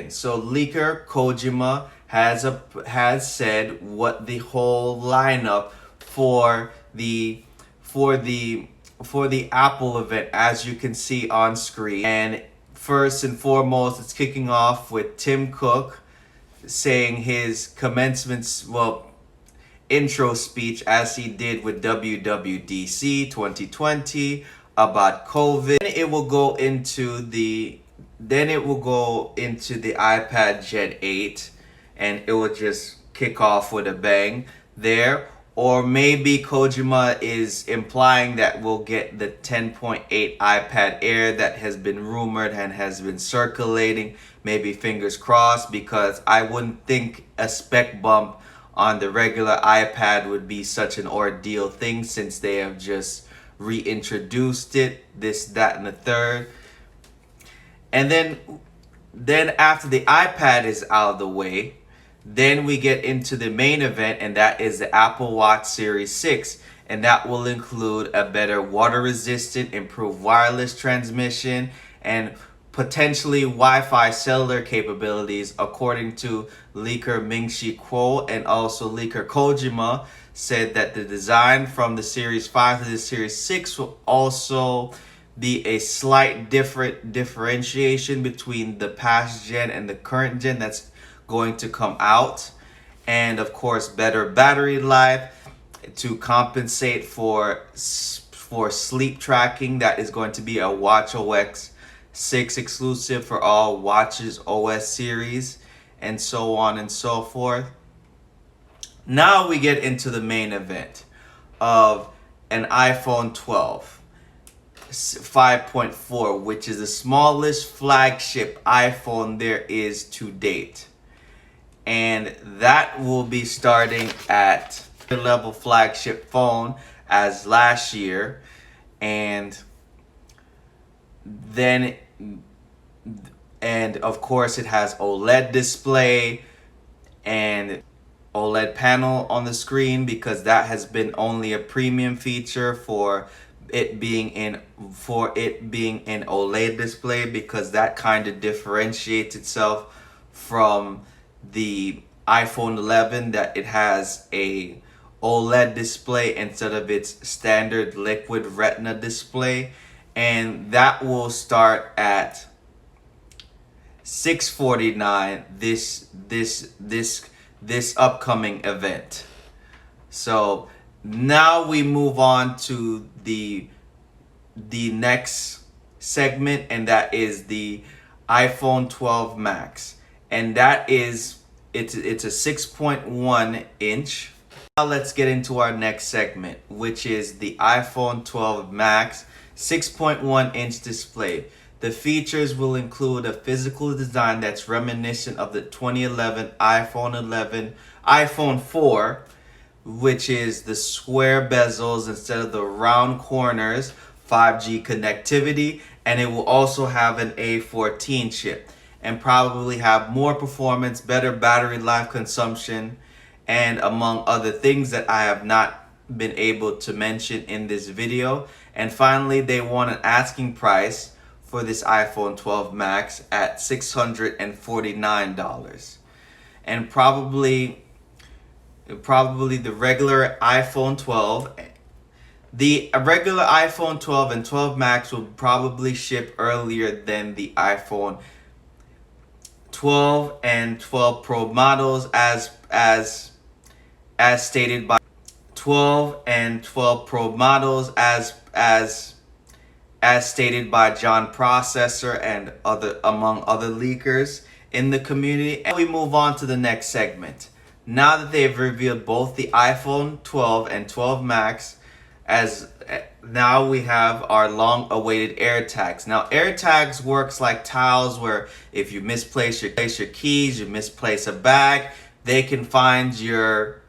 in. So leaker Kojima has said what the whole lineup for the for the for the Apple event, as you can see on screen. And first and foremost, it's kicking off with Tim Cook saying his intro speech, as he did with WWDC 2020 about COVID. Then it will go into the iPad Gen 8, and it will just kick off with a bang there. Or maybe Kojima is implying that we'll get the 10.8 iPad Air that has been rumored and has been circulating. Maybe fingers crossed, because I wouldn't think a spec bump on the regular iPad would be such an ordeal thing, since they have just reintroduced it, this, that, and the third. And then after the iPad is out of the way, then we get into the main event, and that is the Apple Watch Series 6. And that will include a better water-resistant, improved wireless transmission, and potentially Wi-Fi cellular capabilities, according to leaker Ming-Chi Kuo. And also leaker Kojima said that the design from the Series 5 to the Series 6 will also be a slight differentiation between the past gen and the current gen that's going to come out. And of course, better battery life to compensate for sleep tracking. That is going to be a watchOS 6 exclusive for all Watches OS series, and so on and so forth. Now we get into the main event of an iPhone 12 5.4, which is the smallest flagship iPhone there is to date. And that will be starting at the level flagship phone as last year. And then, and of course, it has OLED display and OLED panel on the screen, because that has been only a premium feature for it being in OLED display, because that kind of differentiates itself from the iPhone 11, that it has a OLED display instead of its standard liquid retina display. And that will start at $649 this upcoming event. So now we move on to the next segment, and that is the iPhone 12 Max. And that is, it's a 6.1 inch. Now let's get into our next segment, which is the iPhone 12 Max 6.1 inch display. The features will include a physical design that's reminiscent of the 2011 iPhone 4, which is the square bezels instead of the round corners, 5G connectivity, and it will also have an A14 chip, and probably have more performance, better battery life consumption, and among other things that I have not been able to mention in this video. And finally, they want an asking price for this iPhone 12 Max at $649. And probably the regular iPhone 12, the regular iPhone 12 and 12 Max will probably ship earlier than the iPhone 12 and 12 Pro models, as stated by 12 and 12 Pro models, as stated by John Processor and among other leakers in the community. And we move on to the next segment. Now that they've revealed both the iPhone 12 and 12 Max, now we have our long-awaited AirTags. Now, AirTags works like tiles, where if you misplace your keys, you misplace a bag, they can find your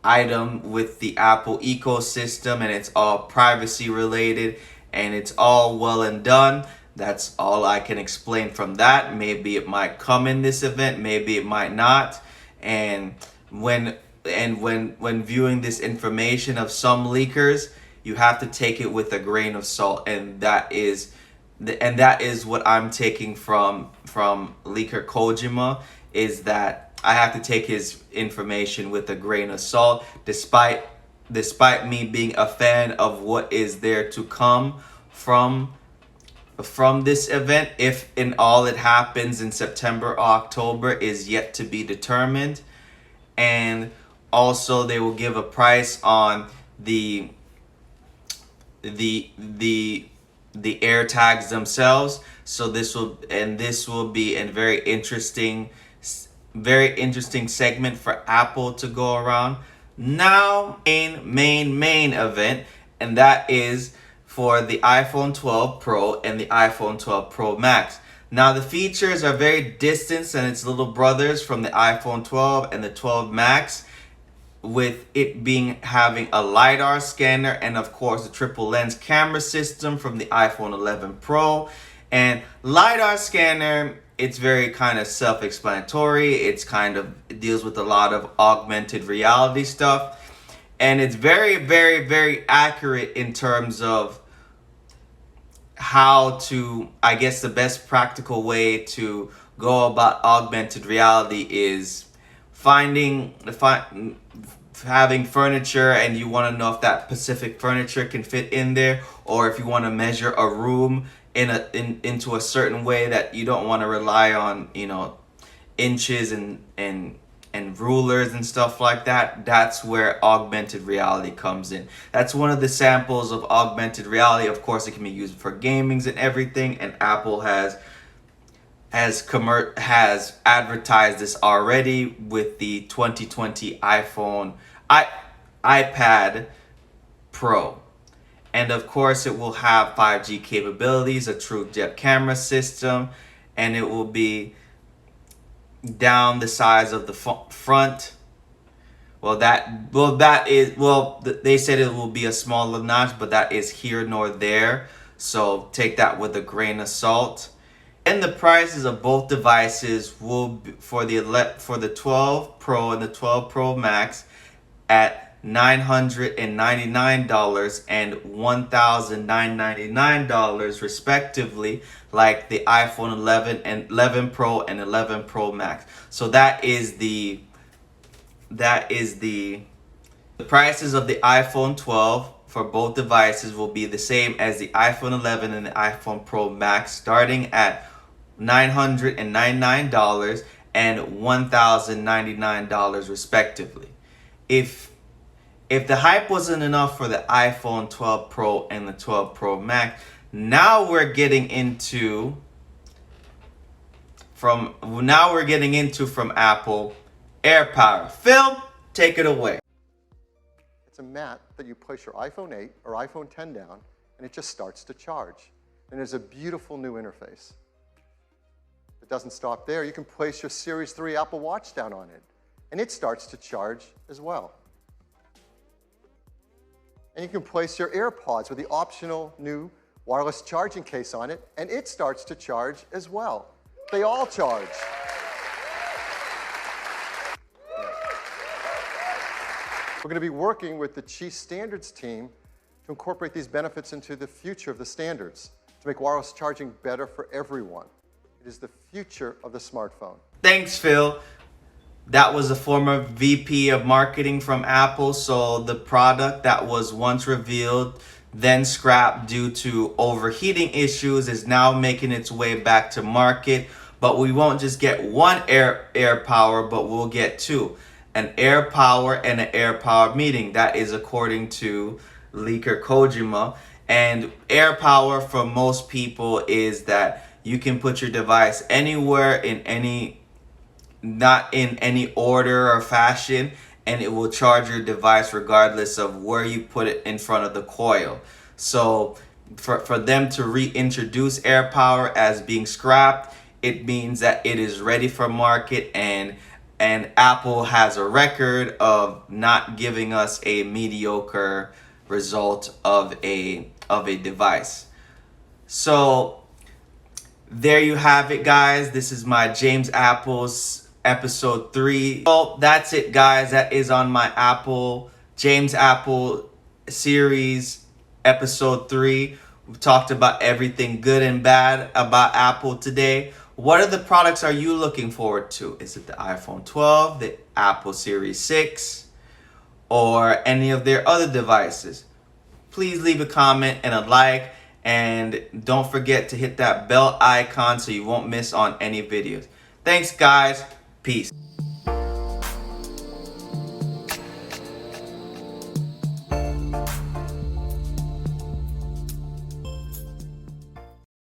item with the Apple ecosystem, and it's all privacy related, and it's all well and done. That's all I can explain from that. Maybe it might come in this event, maybe it might not. And when viewing this information of some leakers, you have to take it with a grain of salt, and that is and that is what I'm taking from leaker Kojima, is that I have to take his information with a grain of salt, despite me being a fan of what is there to come from this event. If in all it happens in September or October is yet to be determined. And also they will give a price on the the the the AirTags themselves. So this will be a very interesting segment for Apple to go around. Now, main event, and that is for the iPhone 12 Pro and the iPhone 12 Pro Max. Now the features are very distant and its little brothers from the iPhone 12 and the 12 Max, with it having a LiDAR scanner and of course a triple lens camera system from the iPhone 11 Pro. And LiDAR scanner, it's very kind of self-explanatory. It deals with a lot of augmented reality stuff, and it's very accurate in terms of how to, I guess the best practical way to go about augmented reality is having furniture, and you want to know if that specific furniture can fit in there, or if you want to measure a room into a certain way that you don't want to rely on, inches and rulers and stuff like that. That's where augmented reality comes in. That's one of the samples of augmented reality. Of course, it can be used for gamings and everything, and Apple has advertised this already with the 2020 iPad Pro. And of course, it will have 5G capabilities, a true depth camera system, and it will be down the size of the front. They said it will be a smaller notch, but that is here nor there. So take that with a grain of salt. And the prices of both devices will be for the 12 Pro and the 12 Pro Max at $999 and $1,999 respectively, like the iPhone 11 and 11 Pro and 11 Pro Max. So the prices of the iPhone 12 for both devices will be the same as the iPhone 11 and the iPhone Pro Max, starting at $999 and $1,099 respectively. If the hype wasn't enough for the iPhone 12 Pro and the 12 Pro Max, now we're getting into from Apple, AirPower. Phil, take it away. It's a mat that you place your iPhone 8 or iPhone 10 down, and it just starts to charge. And there's a beautiful new interface. It doesn't stop there. You can place your Series 3 Apple Watch down on it, and it starts to charge as well. And you can place your AirPods with the optional new wireless charging case on it, and it starts to charge as well. They all charge. We're going to be working with the Chief Standards team to incorporate these benefits into the future of the standards, to make wireless charging better for everyone. It is the future of the smartphone. Thanks, Phil. That was a former VP of marketing from Apple. So the product that was once revealed, then scrapped due to overheating issues, is now making its way back to market. But we won't just get one AirPower, but we'll get two. An AirPower and an AirPower meeting. That is according to leaker Kojima. And AirPower for most people is that you can put your device anywhere not in any order or fashion, and it will charge your device regardless of where you put it in front of the coil. So for them to reintroduce AirPower as being scrapped, it means that it is ready for market, and Apple has a record of not giving us a mediocre result of a device. So there you have it, guys. This is my James Apple's episode 3. Well, that's it, guys. That is on my James Apple series episode 3 We've talked about everything good and bad about Apple today. What are the products are you looking forward to? Is it the iPhone 12, the Apple Series 6, or any of their other devices? Please leave a comment and a like, and don't forget to hit that bell icon so you won't miss on any videos. Thanks guys. Peace.